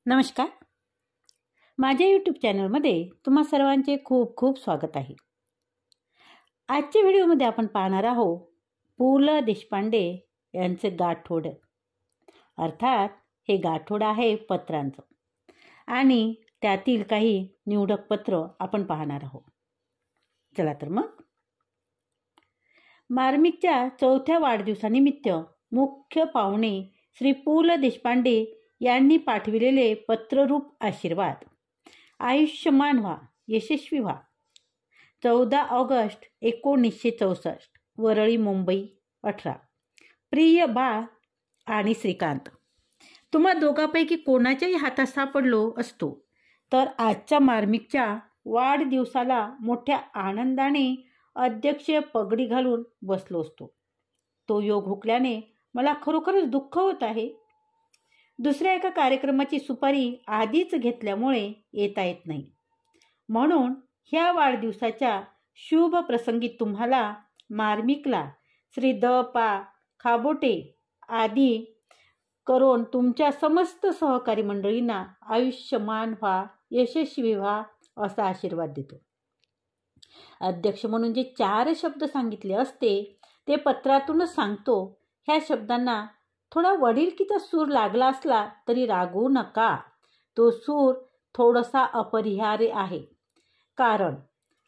नमस्कार. माझ्या यूट्यूब चॅनलमध्ये तुम्हा सर्वांचे खूप खूप स्वागत आहे. आजच्या व्हिडिओमध्ये आपण पाहणार आहोत पु ल देशपांडे यांचे गाठोड. अर्थात हे गाठोड आहे पत्रांचं आणि त्यातील काही निवडक पत्र आपण पाहणार आहोत. चला तर मग. मार्मिकच्या 4थ्या वाढदिवसानिमित्त मुख्य पाहुणे श्री पु ल देशपांडे यांनी पाठविलेले पत्ररूप आशीर्वाद. आयुष्यमान व्हा, यशस्वी व्हा. 14 ऑगस्ट 1964, वरळी, मुंबई 18. प्रिय बाळ आणि श्रीकांत, तुम्हा दोघांपैकी कोणाच्याही हातात सापडलो असतो तर आजच्या मार्मिकच्या वाढदिवसाला मोठ्या आनंदाने अध्यक्षीय पगडी घालून बसलो असतो. तो योग हुकल्याने मला खरोखरच दुःख होत आहे. दुसऱ्या एका कार्यक्रमाची सुपारी आधीच घेतल्यामुळे येता येत नाही. म्हणून ह्या वाढदिवसाच्या शुभ प्रसंगी तुम्हाला, मार्मिकला, श्री द पा खाबोटे आदी करून तुमच्या समस्त सहकारी मंडळींना आयुष्यमान व्हा, यशस्वी व्हा असा आशीर्वाद देतो. अध्यक्ष म्हणून जे 4 शब्द सांगितले असते ते पत्रातूनच सांगतो. ह्या शब्दांना थोडा वडीलकीचा सूर लागला असला तरी रागवू नका. तो सूर थोडासा अपरिहार्य आहे. कारण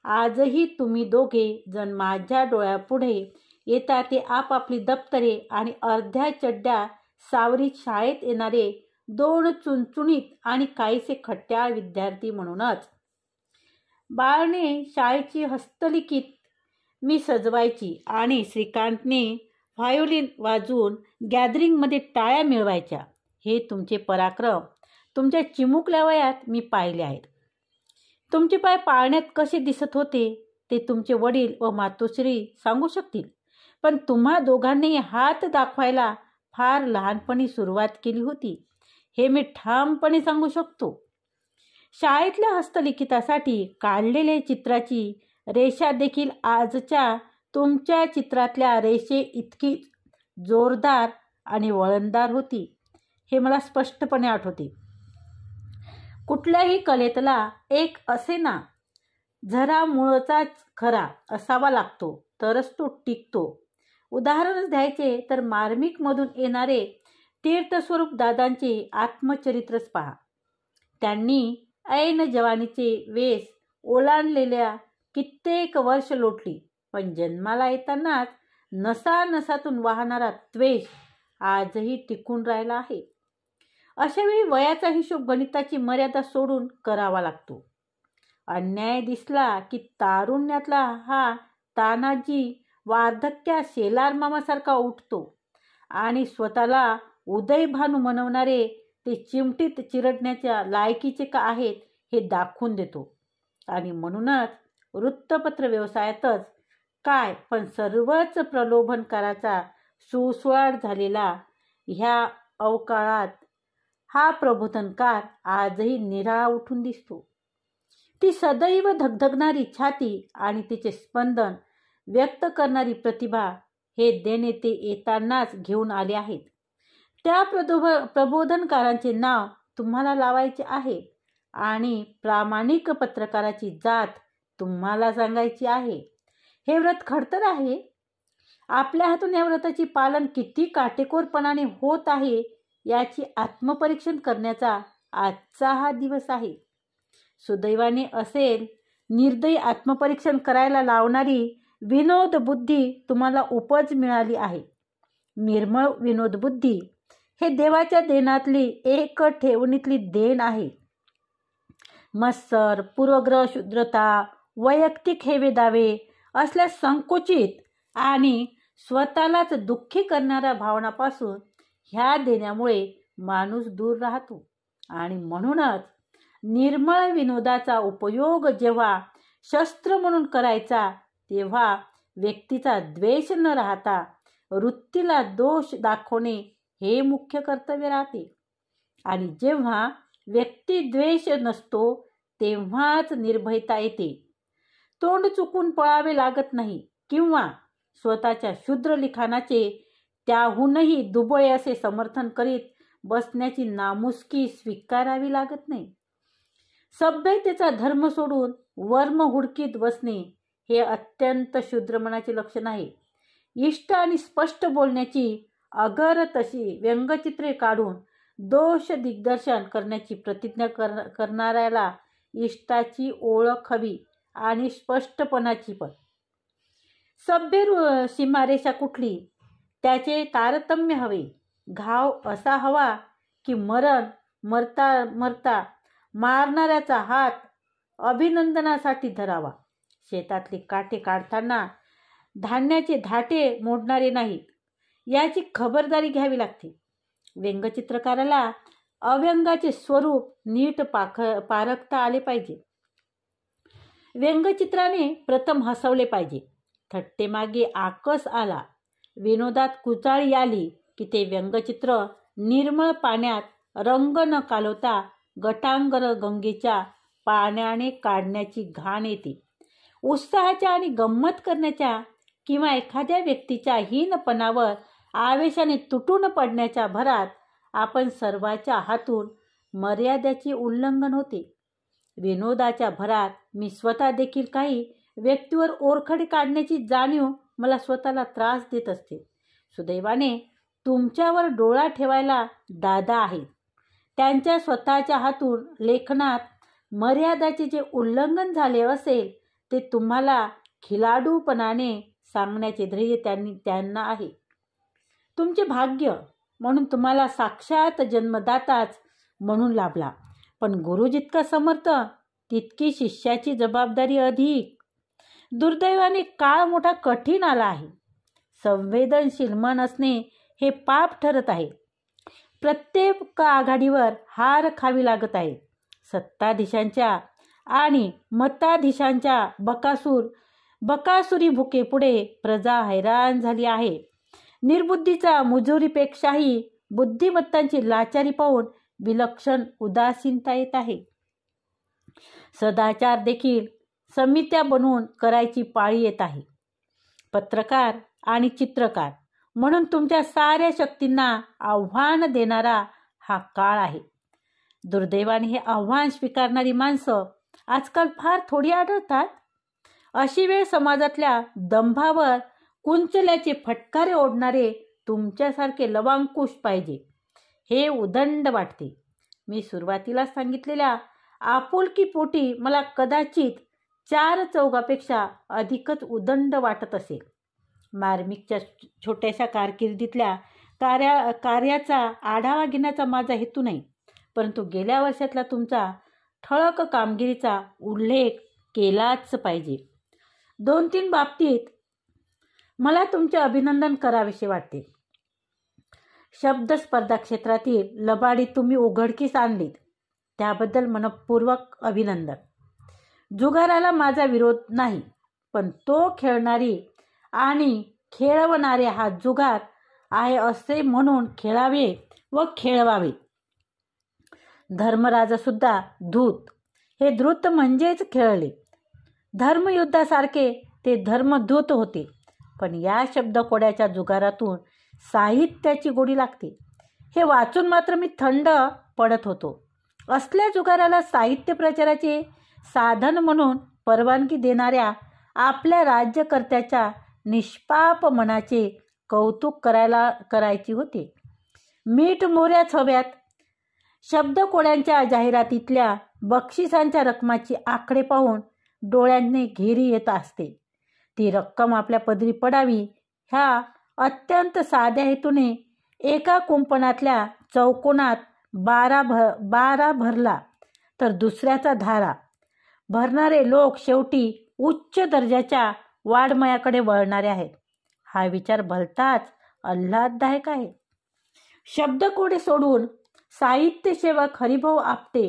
आजही तुम्ही दोघे जण माझ्या डोळ्यापुढे येता ते आपापली दप्तरे आणि अर्ध्या चड्ड्या सावरीत शाळेत येणारे 2 चुणचुणीत आणि काहीसे खट्याळ विद्यार्थी म्हणूनच. बाळने शाळेची हस्तलिखित मी सजवायची आणि श्रीकांतने व्हायोलिन वाजवून गॅदरिंगमध्ये टाळ्या मिळवायच्या. हे तुमचे पराक्रम तुमच्या चिमुकल्या वयात मी पाहिले आहेत. तुमचे पाय पाळण्यात कसे दिसत होते ते तुमचे वडील व मातोश्री सांगू शकतील. पण तुम्हा दोघांनी हात दाखवायला फार लहानपणी सुरुवात केली होती हे मी ठामपणे सांगू शकतो. शाळेतल्या हस्तलिखितासाठी काढलेल्या चित्राची रेषा देखील आजच्या तुमच्या चित्रातल्या रेषे इतकी जोरदार आणि वळणदार होती हे मला स्पष्टपणे आठवते. कुठल्याही कलेतला एक असे ना झरा मूळचाच खरा असावा लागतो तरच तो टिकतो. उदाहरणच द्यायचे तर मार्मिकमधून येणारे तीर्थस्वरूप दादांचे आत्मचरित्रच पहा. त्यांनी ऐन जवानीचे वेस ओलांडलेल्या कित्येक वर्ष लोटली, पण जन्माला येतानाच नसानसातून वाहणारा त्वेष आजही टिकून राहिला आहे. अशावेळी वयाचा हिशोब गणिताची मर्यादा सोडून करावा लागतो. अन्याय दिसला की तारुण्यातला हा तानाजी वार्धक्यात शेलार मामासारखा उठतो आणि स्वतःला उदयभानू म्हणवणारे ते चिमटीत चिरडण्याच्या लायकीचे का आहेत हे दाखवून देतो. आणि म्हणूनच वृत्तपत्र व्यवसायातच काय पण सर्वच प्रलोभनकाराचा सुळसुळाट झालेला ह्या अवकाळात हा प्रबोधनकार आजही निराळा उठून दिसतो. ती सदैव धगधगणारी छाती आणि तिचे स्पंदन व्यक्त करणारी प्रतिभा हे देणे ते येतानाच घेऊन आले आहेत. त्या प्रबोधनकारांचे नाव तुम्हाला लावायचे आहे आणि प्रामाणिक पत्रकाराची जात तुम्हाला सांगायची आहे. हे व्रत खडतर आहे. आपल्या हातून या व्रताचे पालन किती काटेकोरपणाने होत आहे याची आत्मपरीक्षण करण्याचा आजचा हा दिवस आहे. सुदैवाने असेल निर्दयी आत्मपरीक्षण करायला लावणारी विनोद बुद्धी तुम्हाला उपज मिळाली आहे. निर्मळ विनोद बुद्धी हे देवाच्या देण्यातली एक ठेवणीतली देण आहे. मत्सर, पूर्वग्रह, शुद्रता, वैयक्तिक हेवे दावे असल्या संकुचित आणि स्वतःलाच दुःखी करणाऱ्या भावनापासून ह्या देण्यामुळे माणूस दूर राहतो. आणि म्हणूनच निर्मळ विनोदाचा उपयोग जेव्हा शस्त्र म्हणून करायचा तेव्हा व्यक्तीचा द्वेष न राहता वृत्तीला दोष दाखवणे हे मुख्य कर्तव्य राहते. आणि जेव्हा व्यक्ती द्वेष नसतो तेव्हाच निर्भयता येते. तोंड चुकून पळावे लागत नाही किंवा स्वतःच्या शूद्र लिखाणाचे त्याहूनही दुबळे असे समर्थन करीत बसण्याची नामुष्की स्वीकारावी लागत नाही. सभ्यतेचा धर्म सोडून वर्म हुडकीत बसणे हे अत्यंत शूद्र मनाचे लक्षण आहे. इष्ट आणि स्पष्ट बोलण्याची अगर तशी व्यंगचित्रे काढून दोष दिग्दर्शन करण्याची प्रतिज्ञा करणाऱ्याला इष्टाची ओळख हवी आणि स्पष्टपणाची पण. सभ्य सीमारेषा कुठली, त्याचे तारतम्य हवे. घाव असा हवा की मरता मरता मारणाऱ्याचा हात अभिनंदनासाठी धरावा. शेतातली काटे काढताना धान्याचे धाटे मोडणारे नाहीत याची खबरदारी घ्यावी लागते. व्यंगचित्रकाराला अव्यंगाचे स्वरूप नीट पारखता आले पाहिजे. व्यंगचित्राने प्रथम हसवले पाहिजे. थट्टेमागे आकस आला, विनोदात कुचाळी आली की ते व्यंगचित्र निर्मळ पाण्यात रंग न कालवता गटांगर गंगेच्या पाण्याने काढण्याची घाण येते. उत्साहाच्या आणि गंमत करण्याच्या किंवा एखाद्या व्यक्तीच्या हीनपणावर आवेशाने तुटून पडण्याच्या भरात आपण सर्वांच्या हातून मर्यादेचे उल्लंघन होते. विनोदाच्या भरात मी स्वतः देखील काही व्यक्तीवर ओरखडे काढण्याची जाणीव मला स्वतःला त्रास देत असते. सुदैवाने तुमच्यावर डोळा ठेवायला दादा आहेत. त्यांच्या स्वतःच्या हातून लेखनात मर्यादाचे जे उल्लंघन झाले असेल ते तुम्हाला खिलाडूपणाने सांगण्याचे ध्येय त्यांना आहे. तुमचे भाग्य म्हणून तुम्हाला साक्षात जन्मदाताच म्हणून लाभला. पण गुरु जितका समर्थ तितकी शिष्याची जबाबदारी अधिक. दुर्दैवाने काळ मोठा कठीण आला आहे. संवेदनशील मन असणे हे पाप ठरत आहे. प्रत्येक आघाडीवर हार खावी लागत आहे. सत्ताधीशांच्या आणि मताधीशांच्या बकासुरी भुकेपुढे प्रजा हैराण झाली आहे. निर्बुद्धीचा मुजुरीपेक्षाही बुद्धिमत्तांची लाचारी पाहून विलक्षण उदासीनता येत आहे. सदाचार देखील समित्या बनवून करायची पाळी येत आहे. पत्रकार आणि चित्रकार म्हणून तुमच्या साऱ्या शक्तींना आव्हान देणारा हा काळ आहे. दुर्दैवाने हे आव्हान स्वीकारणारी माणसं आजकाल फार थोडी आढळतात. अशी वेळ समाजातल्या दंभावर कुंचल्याचे फटकारे ओढणारे तुमच्यासारखे लवांकुश पाहिजे. हे उदंड वाटते. मी सुरुवातीला सांगितलेल्या आपुलकीपोटी मला कदाचित 4 चौघापेक्षा अधिकच उदंड वाटत असेल. मार्मिकच्या छोट्याशा कारकिर्दीतल्या कार्याचा आढावा घेण्याचा माझा हेतू नाही, परंतु गेल्या वर्षातला तुमचा ठळक कामगिरीचा उल्लेख केलाच पाहिजे. 2-3 बाबतीत मला तुमचे अभिनंदन करावेसे वाटते. शब्द स्पर्धा क्षेत्रातील लबाडी तुम्ही उघडकीस आणलीत, त्याबद्दल मनपूर्वक अभिनंदन. जुगाराला माझा विरोध नाही, पण तो खेळणारी आणि खेळवणारे हा जुगार आहे असे म्हणून खेळावे व खेळवावे. धर्मराजसुद्धा धूत, हे धृत म्हणजेच खेळले. धर्मयुद्धासारखे ते धर्मदूत होते. पण या शब्दकोड्याच्या जुगारातून साहित्याची गोडी लागते. हे वाचून मात्र मी थंड पडत होतो. असल्या जुगाराला साहित्य प्रचाराचे साधन म्हणून परवानगी देणाऱ्या आपल्या राज्यकर्त्याच्या निष्पाप मनाचे कौतुक करायची होते. मीठ मोऱ्याच हव्यात. शब्दकोड्यांच्या जाहिरातीतल्या बक्षिसांच्या रकमाची आकडे पाहून डोळ्यांनी घेरी येत असते. ती रक्कम आपल्या पदरी पडावी ह्या अत्यंत साध्या हेतूने एका कुंपणातल्या चौकोनात 12 भरला तर दुसऱ्याचा धारा भरणारे लोक शेवटी उच्च दर्जाच्या वाडमयाकडे वळणारे आहेत. हा विचार भलताच आल्हाददायक आहे. शब्दकोडे सोडून साहित्यसेवक हरिभाऊ आपटे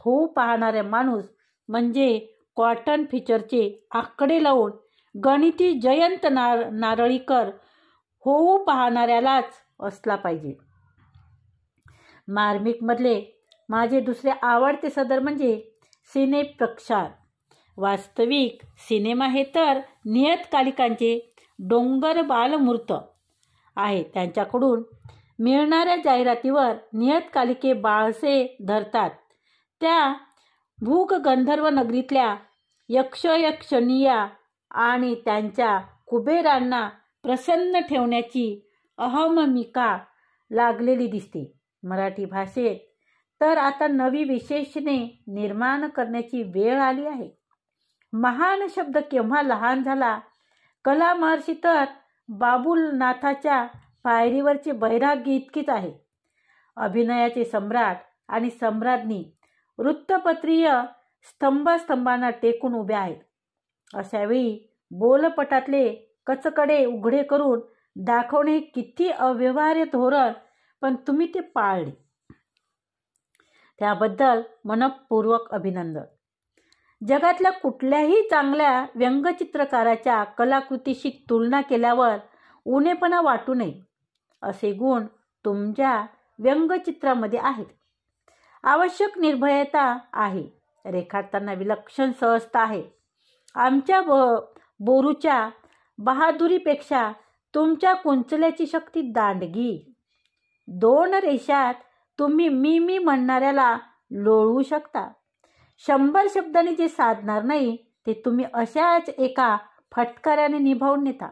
होऊ पाहणारा माणूस म्हणजे कॉटन फीचरचे आकडे लावून गणिती जयंत नारळीकर होऊ पाहणाऱ्यालाच असला पाहिजे. मार्मिकमधले माझे दुसरे आवडते सदर म्हणजे सिनेप्रक्षार. वास्तविक सिनेमा हे तर नियतकालिकांचे डोंगर बालमूर्त आहे. त्यांच्याकडून मिळणाऱ्या जाहिरातीवर नियतकालिके बाळसे धरतात. त्या भूग गंधर्व नगरीतल्या यक्षयक्षणीया आणि त्यांच्या कुबेरांना प्रसन्न ठेवण्याची अहममिका लागलेली दिसते. मराठी भाषेत तर आता नवी विशेषणे निर्माण करण्याची वेळ आली आहे. महान शब्द केव्हा लहान झाला. कला महर्षी तर बाबुलनाथाच्या पायरीवरचे वैराग्य इतकीच आहे. अभिनयाचे सम्राट आणि सम्राज्ञी वृत्तपत्रीय स्तंभांना टेकून उभ्या आहेत. अशावेळी बोलपटातले कचकडे उघडे करून दाखवणे हे किती अव्यवहार्य धोरण, पण तुम्ही ते पाळले, त्याबद्दल मनपूर्वक अभिनंदन. जगातल्या कुठल्याही चांगल्या व्यंगचित्रकाराच्या कलाकृतीशी तुलना केल्यावर उणेपणा वाटू नये असे गुण तुमच्या व्यंगचित्रामध्ये आहेत. आवश्यक निर्भयता आहे. रेखाटताना विलक्षण सहजता आहे. आमच्या बोरूच्या बहादुरीपेक्षा तुमच्या कुंचल्याची शक्ती दांडगी. 2 रेषात तुम्ही मी म्हणणाऱ्याला लोळवू शकता. 100 शब्दांनी जे साधणार नाही ते तुम्ही अशाच एका फटकाऱ्याने निभावून नेता.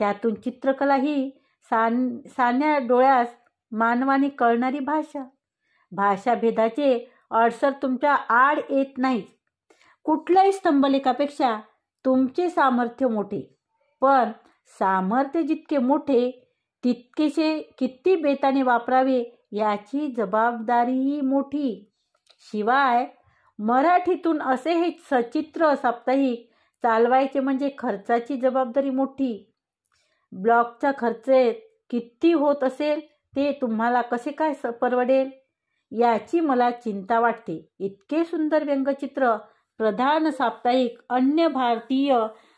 त्यातून चित्रकला ही सान्या डोळ्यास मानवाने कळणारी भाषा. भाषाभेदाचे अडसर तुमच्या आड येत नाहीत. कुठल्याही स्तंभलेखापेक्षा तुमचे सामर्थ्य मोठे, पण सामर्थ्य जितके मोठे तितकेसे किती बेताने वापरावे याची जबाबदारीही मोठी. शिवाय मराठीतून असे हे सचित्र साप्ताहिक चालवायचे म्हणजे खर्चाची जबाबदारी मोठी. ब्लॉकचा खर्च किती होत असेल ते तुम्हाला कसे काय परवडेल याची मला चिंता वाटते. इतके सुंदर व्यंगचित्र प्रधान साप्ताहिक अन्य भारतीय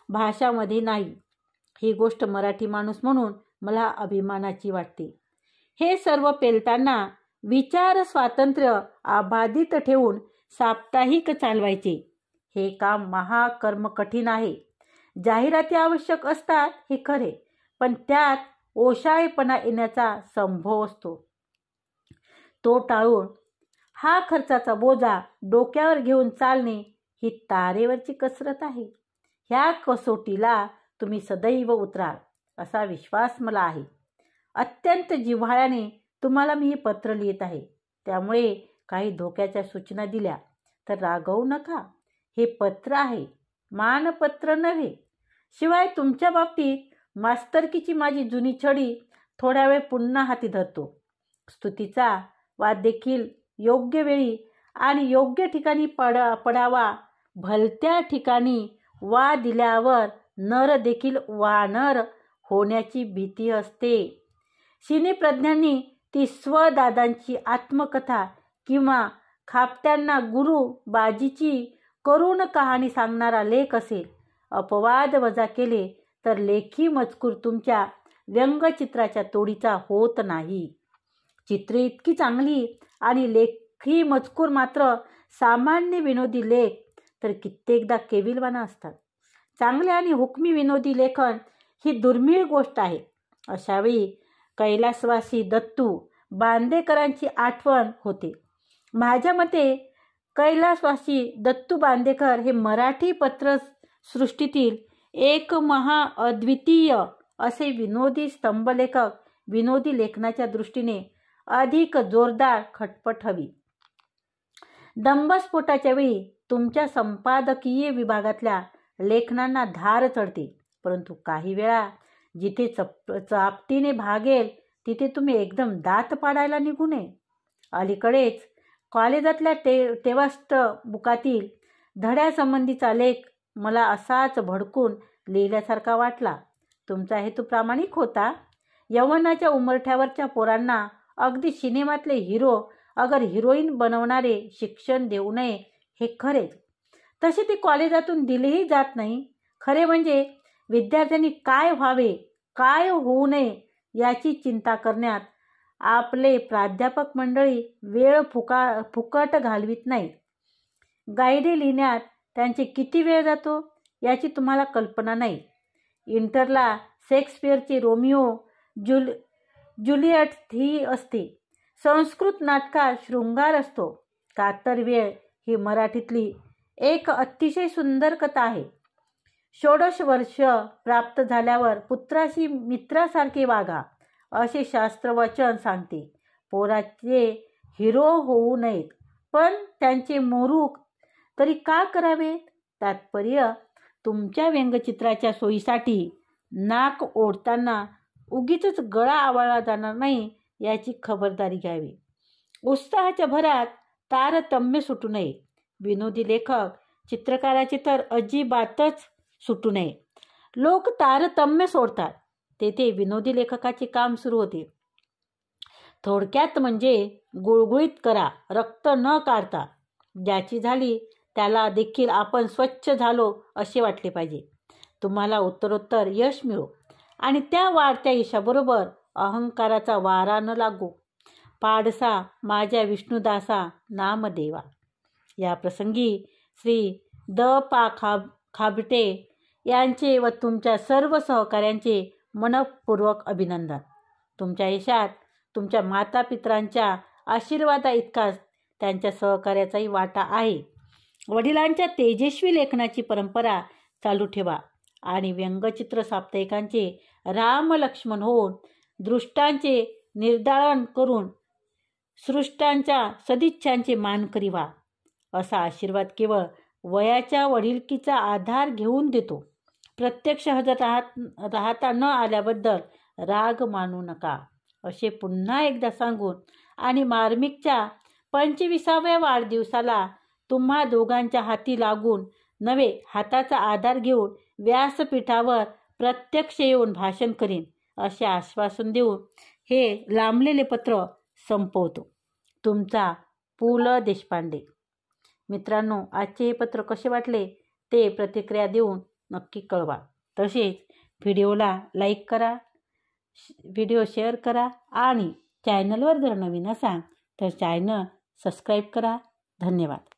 भाषांमध्ये नाही. ही गोष्ट मराठी माणूस म्हणून मला अभिमानाची वाटते. हे सर्व पेलताना विचार स्वातंत्र्य अबाधित ठेवून साप्ताहिक चालवायचे हे काम महाकर्म कठीण आहे. जाहिराती आवश्यक असतात हे खरे, पण त्यात ओशाळेपणा येण्याचा संभव असतो. तो टाळून हा खर्चाचा बोजा डोक्यावर घेऊन चालणे ही तारेवरची कसरत आहे. ह्या कसोटीला तुम्ही सदैव उतराल असा विश्वास मला आहे. अत्यंत जिव्हाळ्याने तुम्हाला मी हे पत्र लिहित आहे. त्यामुळे काही धोक्याच्या सूचना दिल्या तर रागवू नका. हे पत्र आहे, मानपत्र नव्हे. शिवाय तुमच्या बाबतीत मास्तरकीची माझी जुनी छडी थोड्या वेळ पुन्हा हाती धरतो. स्तुतीचा वाद देखील योग्य वेळी आणि योग्य ठिकाणी पडावा. भलत्या ठिकाणी वाद दिल्यावर नर देखील वानर होण्याची भीती असते. सिनेप्रज्ञांनी ती स्वदादांची आत्मकथा किंवा खापत्यांना गुरु बाजीची करुण कहाणी सांगणारा लेख असेल. अपवाद वजा केले तर लेखी मजकूर तुमच्या व्यंगचित्राच्या तोडीचा होत नाही. चित्रे इतकी चांगली आणि लेखी मजकूर मात्र सामान्य विनोदी लेख तर कित्येकदा केविलवाना असतात. चांगले आणि हुकमी विनोदी लेखन ही दुर्मिळ गोष्ट आहे. अशावेळी कैलासवासी दत्तू बांदेकरांची आठवण होते. माझ्या मते कैलासवासी दत्तू बांदेकर हे मराठी पत्रसृष्टीतील एक अद्वितीय असे विनोदी स्तंभलेखक. विनोदी लेखनाच्या दृष्टीने अधिक जोरदार खटपट हवी. दंबस्फोटाच्या वेळी तुमच्या संपादकीय विभागातल्या लेखनांना धार चढते, परंतु काही वेळा जिथे चापटीने भागेल तिथे तुम्ही एकदम दात पाडायला निघू नये. अलीकडेच कॉलेजातल्या टेवस्ट बुकातील धड्यासंबंधीचा लेख मला असाच भडकून लिहिल्यासारखा वाटला. तुमचा हेतू प्रामाणिक होता. यवनाच्या उंबरठ्यावरच्या पोरांना अगदी सिनेमातले हिरो अगर हिरोईन बनवणारे शिक्षण देऊ नये हे खरेच. तसे ते कॉलेजातून दिलेही जात नाही. खरे म्हणजे विद्यार्थ्यांनी काय व्हावे काय होऊ नये याची चिंता करण्यात आपले प्राध्यापक मंडळी वेळ फुकट घालवित नाहीत. गाईडे लिहिण्यात त्यांचे किती वेळ जातो याची तुम्हाला कल्पना नाही. इंटरला शेक्सपियरचे रोमिओ ज्युलियट ही असते. संस्कृत नाटकात शृंगार असतो. कातरवेळ ही मराठीतली एक अतिशय सुंदर कथा आहे. 16 वर्ष प्राप्त झाल्यावर पुत्राशी मित्रासारखे वागा असे शास्त्रवचन सांगते. पोराचे हिरो होऊ नयेत, पण त्यांचे मोरूक तरी का करावेत? तात्पर्य, तुमच्या व्यंगचित्राच्या सोयीसाठी नाक ओढताना उगीच गळा आवळला जाणार नाही याची खबरदारी घ्यावी. उत्साहाच्या भरात तारतम्य सुटू नये. विनोदी लेखक चित्रकाराचे तर अजिबातच सुटू नये. लोक तारतम्य सोडतात, तेथे विनोदी लेखकाचे काम सुरू होते. थोडक्यात म्हणजे गुळगुळीत करा, रक्त न काढता. ज्याची झाली त्याला देखील आपण स्वच्छ झालो असे वाटले पाहिजे. तुम्हाला उत्तरोत्तर यश मिळो आणि त्या वाढत्या यशाबरोबर अहंकाराचा वारा न लागो. पाडसा माझ्या विष्णुदासा नामदेवा. या प्रसंगी श्री द पा खाबटे यांचे व तुमच्या सर्व सहकाऱ्यांचे मनपूर्वक अभिनंदन. तुमच्या यशात तुमच्या मातापित्रांच्या आशीर्वादा इतकाच त्यांच्या सहकार्याचाही वाटा आहे. वडिलांच्या तेजस्वी लेखनाची परंपरा चालू ठेवा आणि व्यंगचित्र साप्ताहिकांचे राम लक्ष्मण होऊन दृष्टांचे निर्दाळण करून सृष्टांच्या सदिच्छांचे मानकरी व्हा. असा आशीर्वाद केवळ वयाच्या वडिलकीचा आधार घेऊन देतो. प्रत्यक्ष हजर राहता न आल्याबद्दल राग मानू नका असे पुन्हा एकदा सांगून आणि मार्मिकच्या 25व्या वाढदिवसाला तुम्हा दोघांच्या हाती लागून नव्हे हाताचा आधार घेऊन व्यासपीठावर प्रत्यक्ष येऊन भाषण करीन असे आश्वासन देऊन हे लांबलेले पत्र संपवतो. तुमचा पु ल देशपांडे. मित्रांनो, आजचे हे पत्र कसे वाटले ते प्रतिक्रिया देऊन नक्की कळवा. तसेच व्हिडिओला लाईक करा, व्हिडिओ शेअर करा आणि चॅनलवर जर नवीन असाल तर चॅनल सबस्क्राईब करा. धन्यवाद.